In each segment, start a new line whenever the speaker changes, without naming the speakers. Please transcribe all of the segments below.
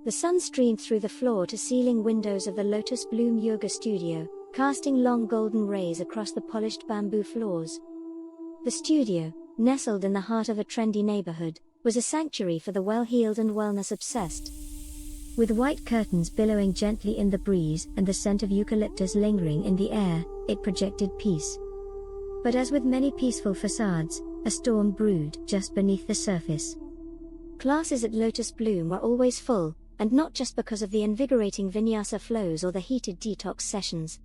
The sun streamed through the floor-to-ceiling windows of the Lotus Bloom Yoga Studio, casting long golden rays across the polished bamboo floors. The studio, nestled in the heart of a trendy neighborhood, was a sanctuary for the well-heeled and wellness-obsessed. With white curtains billowing gently in the breeze and the scent of eucalyptus lingering in the air, it projected peace. But as with many peaceful facades, a storm brewed just beneath the surface. Classes at Lotus Bloom were always full, and not just because of the invigorating vinyasa flows or the heated detox sessions.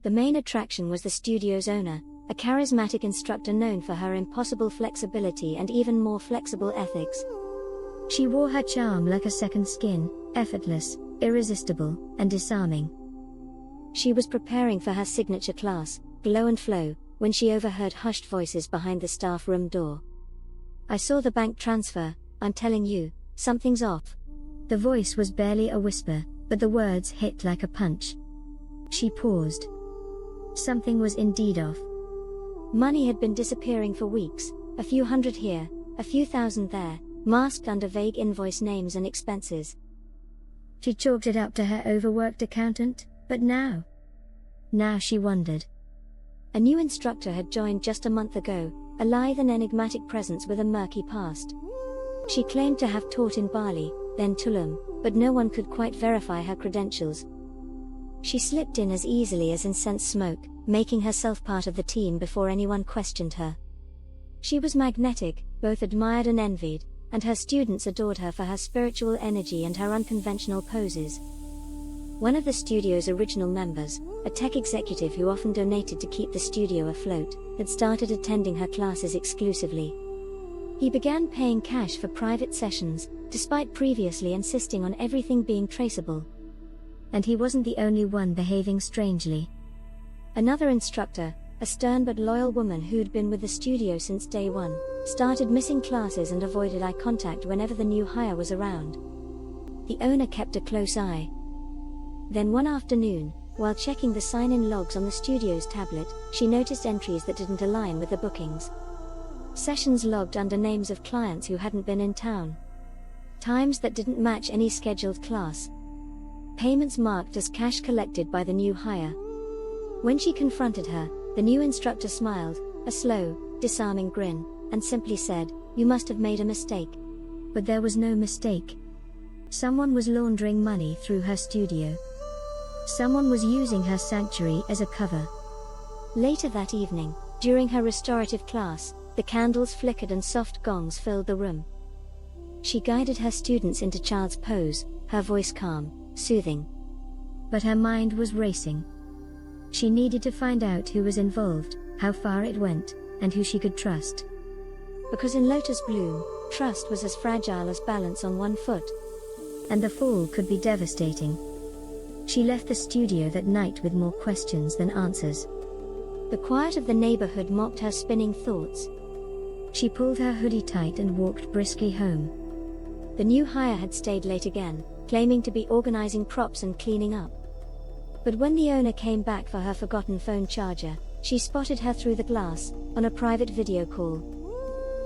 The main attraction was the studio's owner, a charismatic instructor known for her impossible flexibility and even more flexible ethics. She wore her charm like a second skin, effortless, irresistible, and disarming. She was preparing for her signature class, Glow and Flow, when she overheard hushed voices behind the staff room door. "I saw the bank transfer, I'm telling you, something's off." The voice was barely a whisper, but the words hit like a punch. She paused. Something was indeed off. Money had been disappearing for weeks, a few hundred here, a few thousand there, masked under vague invoice names and expenses. She chalked it up to her overworked accountant, but now she wondered. A new instructor had joined just a month ago, a lithe and enigmatic presence with a murky past. She claimed to have taught in Bali, then Tulum, but no one could quite verify her credentials. She slipped in as easily as incense smoke, making herself part of the team before anyone questioned her. She was magnetic, both admired and envied, and her students adored her for her spiritual energy and her unconventional poses. One of the studio's original members, a tech executive who often donated to keep the studio afloat, had started attending her classes exclusively. He began paying cash for private sessions, despite previously insisting on everything being traceable. And he wasn't the only one behaving strangely. Another instructor, a stern but loyal woman who'd been with the studio since day one, started missing classes and avoided eye contact whenever the new hire was around. The owner kept a close eye. Then one afternoon, while checking the sign-in logs on the studio's tablet, she noticed entries that didn't align with the bookings. Sessions logged under names of clients who hadn't been in town. Times that didn't match any scheduled class. Payments marked as cash collected by the new hire. When she confronted her, the new instructor smiled, a slow, disarming grin, and simply said, "You must have made a mistake." But there was no mistake. Someone was laundering money through her studio. Someone was using her sanctuary as a cover. Later that evening, during her restorative class, the candles flickered and soft gongs filled the room. She guided her students into child's pose, her voice calm, soothing. But her mind was racing. She needed to find out who was involved, how far it went, and who she could trust. Because in Lotus Bloom, trust was as fragile as balance on one foot. And the fall could be devastating. She left the studio that night with more questions than answers. The quiet of the neighborhood mocked her spinning thoughts. She pulled her hoodie tight and walked briskly home. The new hire had stayed late again, claiming to be organizing props and cleaning up. But when the owner came back for her forgotten phone charger, she spotted her through the glass, on a private video call.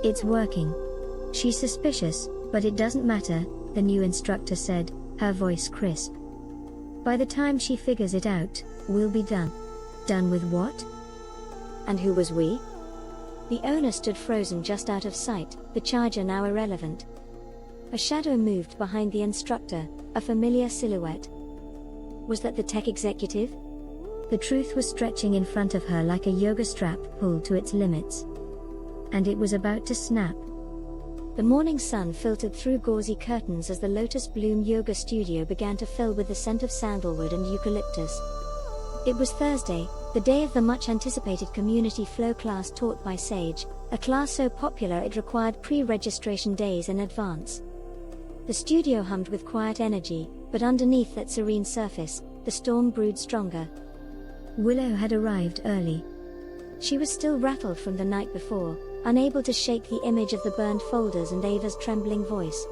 "It's working." "She's suspicious, but it doesn't matter," the new instructor said, her voice crisp. "By the time she figures it out, we'll be done." Done with what? And who was we? The owner stood frozen just out of sight, the charger now irrelevant. A shadow moved behind the instructor, a familiar silhouette. Was that the tech executive? The truth was stretching in front of her like a yoga strap pulled to its limits. And it was about to snap. The morning sun filtered through gauzy curtains as the Lotus Bloom Yoga Studio began to fill with the scent of sandalwood and eucalyptus. It was Thursday, the day of the much-anticipated community flow class taught by Sage, a class so popular it required pre-registration days in advance. The studio hummed with quiet energy, but underneath that serene surface, the storm brewed stronger. Willow had arrived early. She was still rattled from the night before, unable to shake the image of the burned folders and Ava's trembling voice.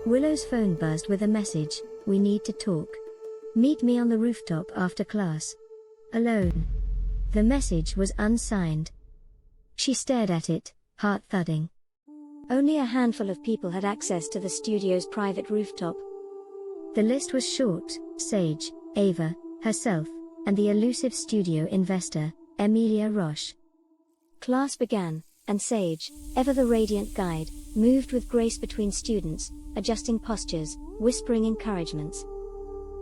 Willow's phone buzzed with a message, "We need to talk. Meet me on the rooftop after class. Alone." The message was unsigned. She stared at it, heart thudding. Only a handful of people had access to the studio's private rooftop. The list was short: Sage, Ava, herself, and the elusive studio investor, Emilia Roche. Class began, and Sage, ever the radiant guide, moved with grace between students, adjusting postures, whispering encouragements.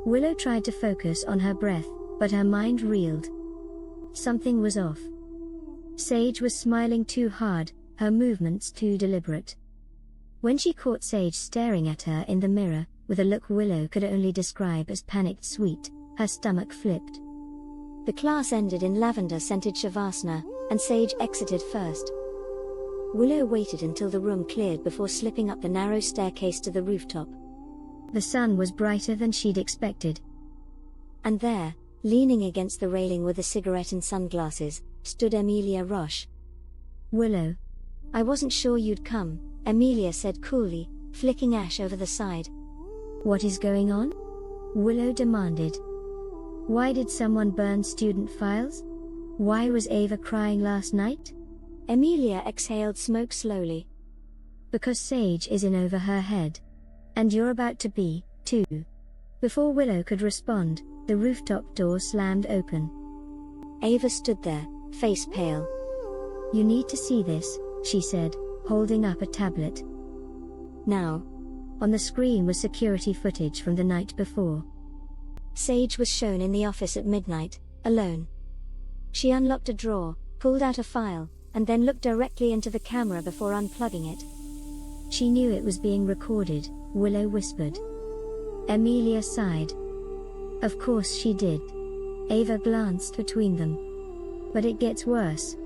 Willow tried to focus on her breath, but her mind reeled. Something was off. Sage was smiling too hard, her movements too deliberate. When she caught Sage staring at her in the mirror, with a look Willow could only describe as panicked sweet, her stomach flipped. The class ended in lavender-scented shavasana, and Sage exited first. Willow waited until the room cleared before slipping up the narrow staircase to the rooftop. The sun was brighter than she'd expected. And there, leaning against the railing with a cigarette and sunglasses, stood Emilia Roche. "Willow. I wasn't sure you'd come," Emilia said coolly, flicking ash over the side. "What is going on?" Willow demanded. "Why did someone burn student files? Why was Ava crying last night?" Emilia exhaled smoke slowly. "Because Sage is in over her head. And you're about to be, too." Before Willow could respond, the rooftop door slammed open. Ava stood there, face pale. "You need to see this," she said, holding up a tablet. Now. On the screen was security footage from the night before. Sage was shown in the office at midnight, alone. She unlocked a drawer, pulled out a file, and then looked directly into the camera before unplugging it. She knew it was being recorded, Willow whispered. Emilia sighed. Of course she did. Ava glanced between them. But it gets worse.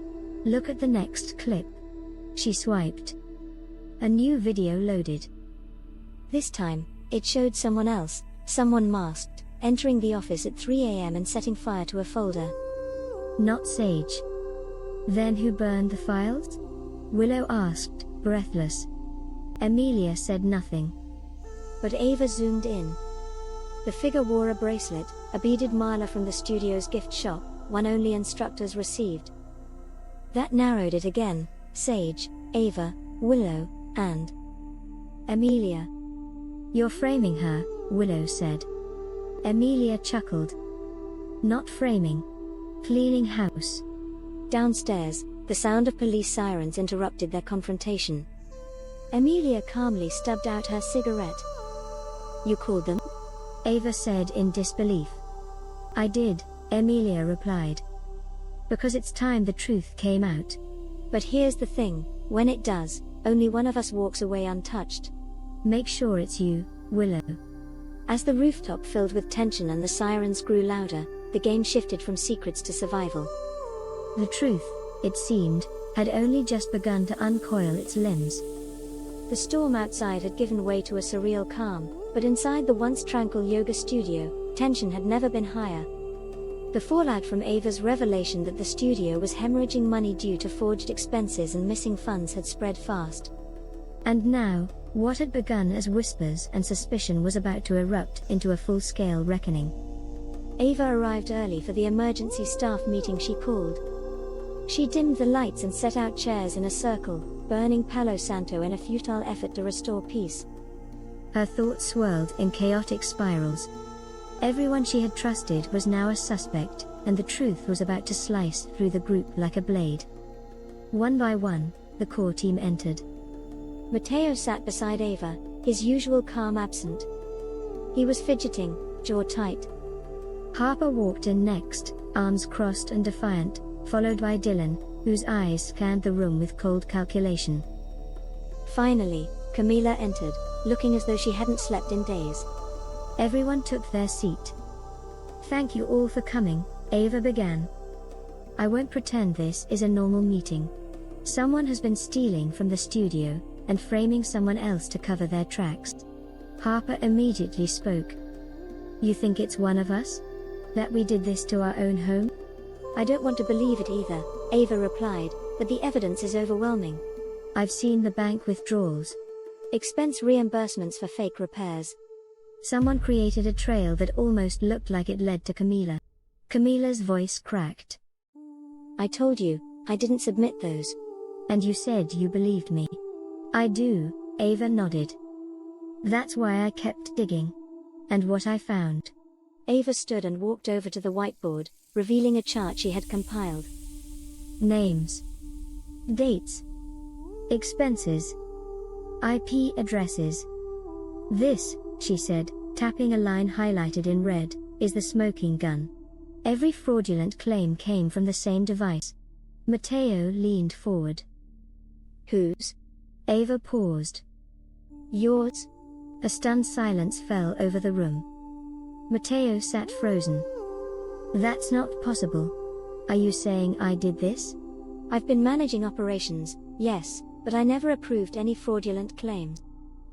Look at the next clip. She swiped. A new video loaded. This time, it showed someone else, someone masked, entering the office at 3 a.m. and setting fire to a folder. Not Sage. Then who burned the files? Willow asked, breathless. Emilia said nothing. But Ava zoomed in. The figure wore a bracelet, a beaded mala from the studio's gift shop, one only instructors received. That narrowed it again: Sage, Ava, Willow, and Emilia. "You're framing her," Willow said. Emilia chuckled. "Not framing. Cleaning house." Downstairs, the sound of police sirens interrupted their confrontation. Emilia calmly stubbed out her cigarette. "You called them?" Ava said in disbelief. "I did," Emilia replied. "Because it's time the truth came out. But here's the thing, when it does, only one of us walks away untouched. Make sure it's you, Willow." As the rooftop filled with tension and the sirens grew louder, the game shifted from secrets to survival. The truth, it seemed, had only just begun to uncoil its limbs. The storm outside had given way to a surreal calm, but inside the once tranquil yoga studio, tension had never been higher. The fallout from Ava's revelation that the studio was hemorrhaging money due to forged expenses and missing funds had spread fast. And now, what had begun as whispers and suspicion was about to erupt into a full-scale reckoning. Ava arrived early for the emergency staff meeting she called. She dimmed the lights and set out chairs in a circle, burning Palo Santo in a futile effort to restore peace. Her thoughts swirled in chaotic spirals. Everyone she had trusted was now a suspect, and the truth was about to slice through the group like a blade. One by one, the core team entered. Matteo sat beside Ava, his usual calm absent. He was fidgeting, jaw tight. Harper walked in next, arms crossed and defiant, followed by Dylan, whose eyes scanned the room with cold calculation. Finally, Camila entered, looking as though she hadn't slept in days. Everyone took their seat. "Thank you all for coming," Ava began. "I won't pretend this is a normal meeting. Someone has been stealing from the studio, and framing someone else to cover their tracks." Harper immediately spoke. "You think it's one of us? That we did this to our own home?" "I don't want to believe it either," Ava replied, "but the evidence is overwhelming. I've seen the bank withdrawals. Expense reimbursements for fake repairs. Someone created a trail that almost looked like it led to Camila." Camila's voice cracked. "I told you, I didn't submit those. And you said you believed me." "I do," Ava nodded. "That's why I kept digging. And what I found. Ava stood and walked over to the whiteboard, revealing a chart she had compiled. Names. Dates. Expenses. IP addresses. This, she said, tapping a line highlighted in red, is the smoking gun. Every fraudulent claim came from the same device. Matteo leaned forward. Whose? Ava paused. Yours? A stunned silence fell over the room. Matteo sat frozen. That's not possible. Are you saying I did this? I've been managing operations, yes, but I never approved any fraudulent claim.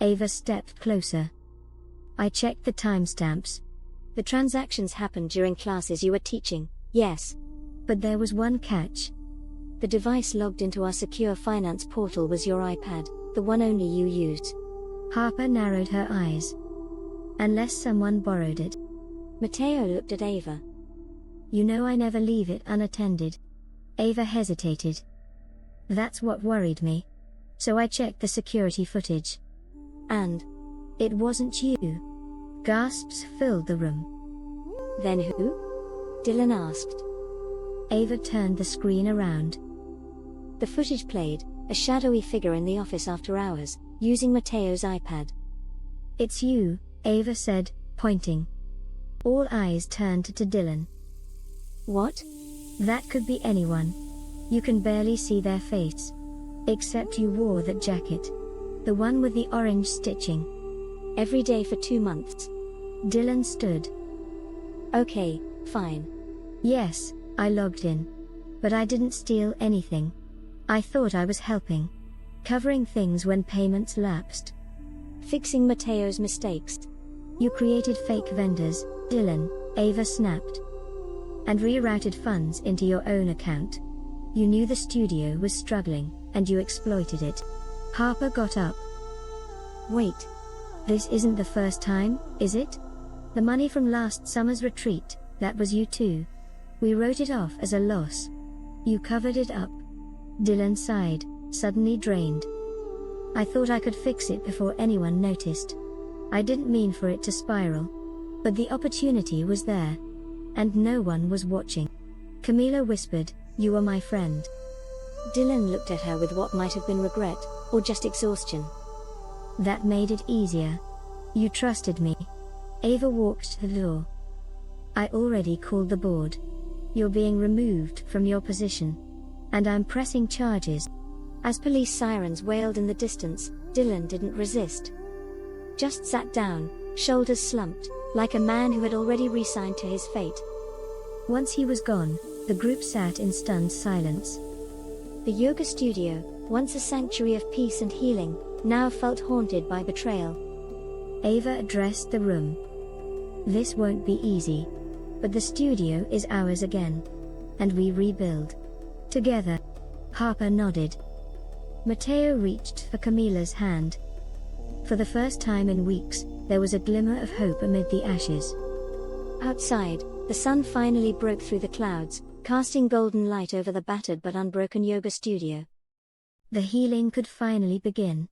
Ava stepped closer. I checked the timestamps. The transactions happened during classes you were teaching, yes. But there was one catch. The device logged into our secure finance portal was your iPad, the one only you used. Harper narrowed her eyes. Unless someone borrowed it. Matteo looked at Ava. You know I never leave it unattended. Ava hesitated. That's what worried me. So I checked the security footage. And it wasn't you. Gasps filled the room. Then who? Dylan asked. Ava turned the screen around. The footage played, a shadowy figure in the office after hours, using Matteo's iPad. It's you, Ava said, pointing. All eyes turned to Dylan. What? That could be anyone. You can barely see their face. Except you wore that jacket. The one with the orange stitching. Every day for 2 months. Dylan stood. Okay, fine. Yes, I logged in. But I didn't steal anything. I thought I was helping. Covering things when payments lapsed. Fixing Matteo's mistakes. You created fake vendors, Dylan, Ava snapped. And rerouted funds into your own account. You knew the studio was struggling, and you exploited it. Harper got up. Wait. This isn't the first time, is it? The money from last summer's retreat, that was you too. We wrote it off as a loss. You covered it up. Dylan sighed, suddenly drained. I thought I could fix it before anyone noticed. I didn't mean for it to spiral. But the opportunity was there. And no one was watching. Camila whispered, "You were my friend." Dylan looked at her with what might have been regret, or just exhaustion. That made it easier. You trusted me. Ava walked to the door. I already called the board. You're being removed from your position. And I'm pressing charges. As police sirens wailed in the distance, Dylan didn't resist. Just sat down, shoulders slumped, like a man who had already resigned to his fate. Once he was gone, the group sat in stunned silence. The yoga studio, once a sanctuary of peace and healing, now felt haunted by betrayal. Ava addressed the room. This won't be easy. But the studio is ours again. And we rebuild. Together. Harper nodded. Matteo reached for Camila's hand. For the first time in weeks, there was a glimmer of hope amid the ashes. Outside, the sun finally broke through the clouds, casting golden light over the battered but unbroken yoga studio. The healing could finally begin.